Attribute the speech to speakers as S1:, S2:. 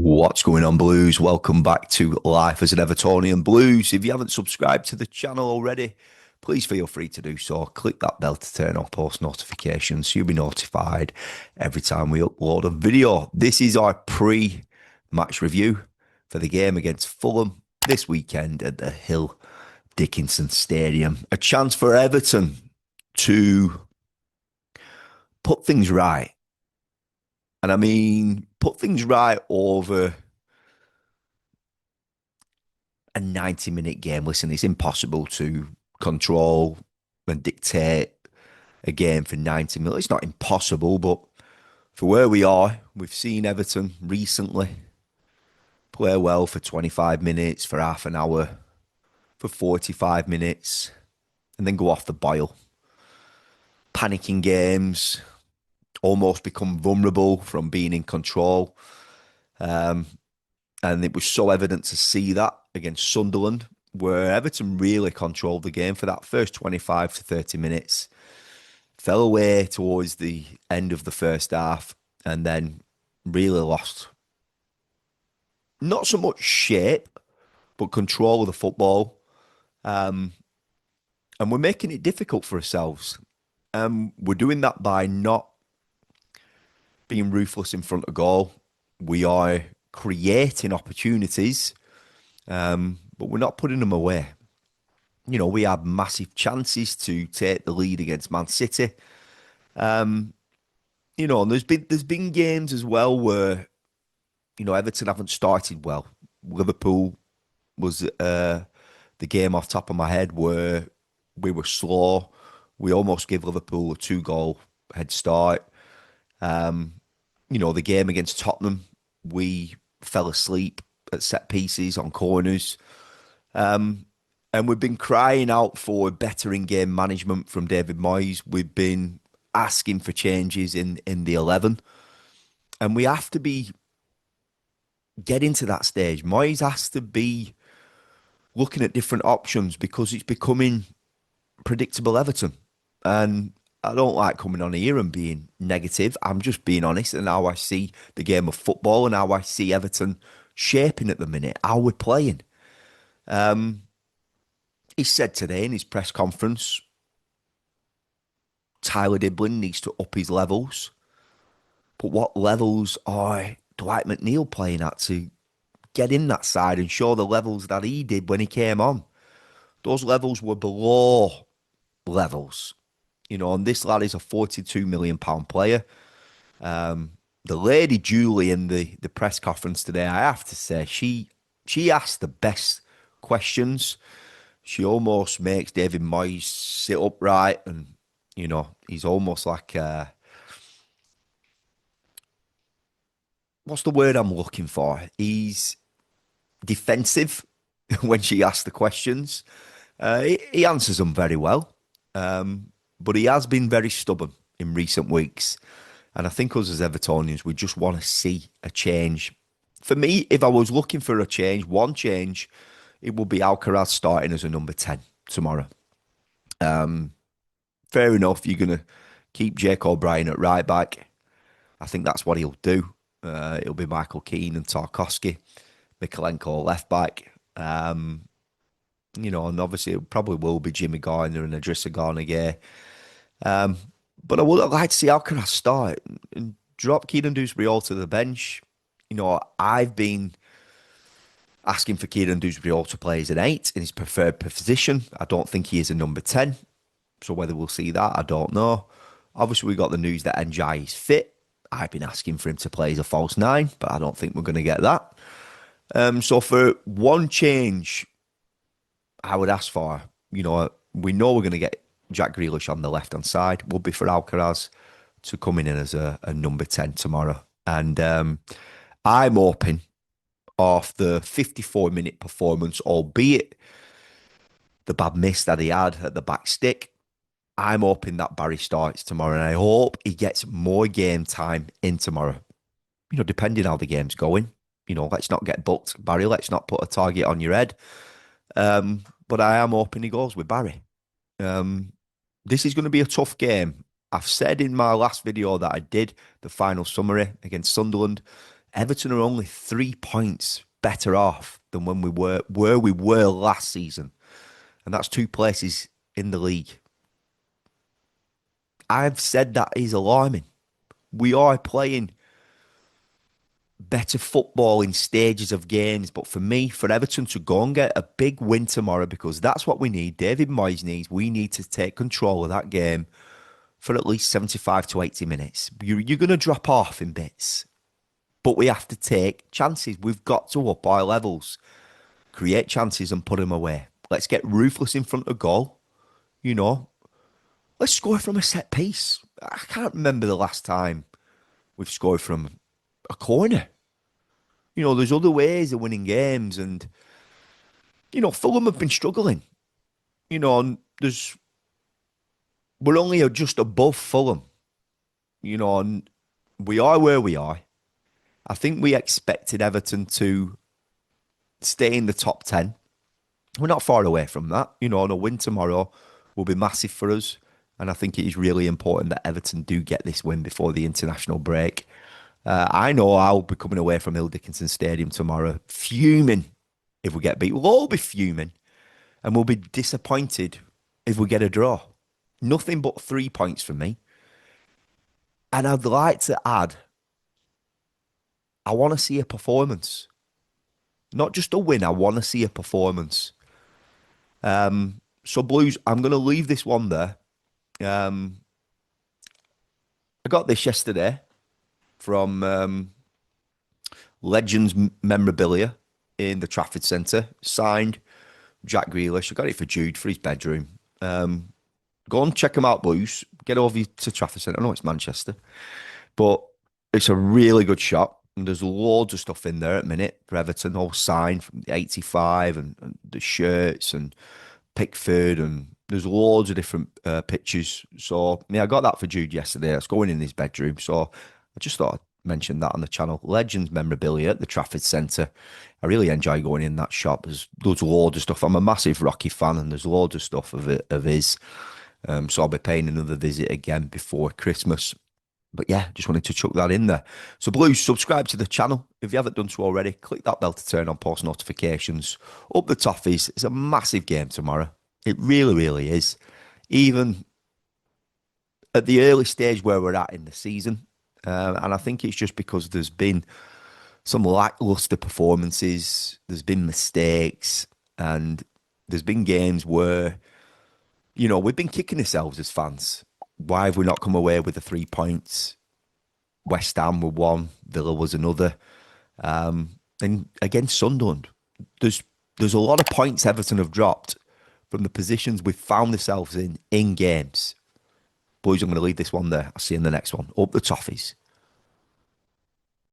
S1: What's going on, Blues? Welcome back to Life as an Evertonian Blues. If you haven't subscribed to the channel already, please feel free to do so. Click that bell to turn on post notifications so you'll be notified every time we upload a video. This is our pre-match review for the game against Fulham this weekend at the Hill Dickinson Stadium. A chance for Everton to put things right. And I mean, put things right over a 90-minute game. Listen, it's impossible to control and dictate a game for 90 minutes. It's not impossible, but for where we are, we've seen Everton recently play well for 25 minutes, for half an hour, for 45 minutes, and then go off the boil. Panicking games, almost become vulnerable from being in control. And it was so evident to see that against Sunderland, where Everton really controlled the game for that first 25 to 30 minutes. Fell away towards the end of the first half and then really lost not so much shape, but control of the football. And we're making it difficult for ourselves. We're doing that by not being ruthless in front of goal. We are creating opportunities, but we're not putting them away. You know, we had massive chances to take the lead against Man City. You know, and there's been games as well where, you know, Everton haven't started well. Liverpool was the game off top of my head where we were slow. We almost gave Liverpool a 2-goal head start. You know, the game against Tottenham, we fell asleep at set pieces on corners. And we've been crying out for better in-game management from David Moyes. We've been asking for changes in the 11. And we have to be getting to that stage. Moyes has to be looking at different options because it's becoming predictable Everton. And I don't like coming on here and being negative. I'm just being honest and how I see the game of football and how I see Everton shaping at the minute, how we're playing. He said today in his press conference, Tyler Diblin needs to up his levels. But what levels are Dwight McNeil playing at to get in that side and show the levels that he did when he came on? Those levels were below levels. You know, and this lad is a £42 million player. The lady Julie in the press conference today, I have to say, she asked the best questions. She almost makes David Moyes sit upright, and you know, he's almost like what's the word I'm looking for? He's defensive when she asks the questions. He answers them very well. But he has been very stubborn in recent weeks. And I think us as Evertonians, we just want to see a change. For me, if I was looking for a change, one change, it would be Alcaraz starting as a number 10 tomorrow. Fair enough, you're going to keep Jake O'Brien at right back. I think that's what he'll do. It'll be Michael Keane and Tarkowski, Mikalenko left back. You know, and obviously it probably will be Jimmy Garner and Idrissa Gana. But I would like to see Alcaraz start and drop Kieran Dewsbury-Hall to the bench. You know, I've been asking for Kieran Dewsbury-Hall to play as an 8 in his preferred position. I don't think he is a number 10. So whether we'll see that, I don't know. Obviously, we got the news that Njai is fit. I've been asking for him to play as a false 9, but I don't think we're going to get that. So for one change, I would ask for, you know, we know we're going to get Jack Grealish on the left-hand side. Would be for Alcaraz to come in as a number 10 tomorrow. And I'm hoping off the 54-minute performance, albeit the bad miss that he had at the back stick, I'm hoping that Barry starts tomorrow. And I hope he gets more game time in tomorrow. You know, depending how the game's going. You know, let's not get booked, Barry. Let's not put a target on your head. But I am hoping he goes with Barry. This is going to be a tough game. I've said in my last video that I did, the final summary against Sunderland, Everton are only 3 points better off than when we were where we were last season, and that's two places in the league. I've said that is alarming. We are playing better football in stages of games, but for me, for Everton to go and get a big win tomorrow, because that's what we need. David Moyes needs. We need to take control of that game for at least 75 to 80 minutes. You're going to drop off in bits, but we have to take chances. We've got to up our levels, create chances and put them away. Let's get ruthless in front of goal. You know, let's score from a set piece. I can't remember the last time we've scored from a corner. There's other ways of winning games, and Fulham have been struggling. And we're only just above Fulham. And we are where we are. I think we expected Everton to stay in the top 10. We're not far away from that. And a win tomorrow will be massive for us. And I think it is really important that Everton do get this win before the international break. I know I'll be coming away from Hill Dickinson Stadium tomorrow, fuming if we get beat. We'll all be fuming, and we'll be disappointed if we get a draw. Nothing but 3 points from me. And I'd like to add, I want to see a performance. Not just a win, I want to see a performance. So Blues, I'm going to leave this one there. I got this yesterday from Legends Memorabilia in the Trafford Centre, signed Jack Grealish. I got it for Jude for his bedroom. Go and check them out, Blues. Get over to Trafford Centre. I know it's Manchester, but it's a really good shop. And there's loads of stuff in there at the minute for Everton, all signed from the 85 and the shirts and Pickford, and there's loads of different pictures. So, yeah, I got that for Jude yesterday. It's going in his bedroom. So I just thought I'd mention that on the channel. Legends Memorabilia at the Trafford Centre. I really enjoy going in that shop. There's loads of stuff. I'm a massive Rocky fan, and there's loads of stuff of his. So I'll be paying another visit again before Christmas. But yeah, just wanted to chuck that in there. So Blues, subscribe to the channel. If you haven't done so already, click that bell to turn on post notifications. Up the toffees. It's a massive game tomorrow. It really, really is. Even at the early stage where we're at in the season. And I think it's just because there's been some lackluster performances. There's been mistakes. And there's been games where, we've been kicking ourselves as fans. Why have we not come away with the 3 points? West Ham were one, Villa was another. And against Sunderland, there's a lot of points Everton have dropped from the positions we've found ourselves in games. Boys, I'm going to leave this one there. I'll see you in the next one. Up the toffees.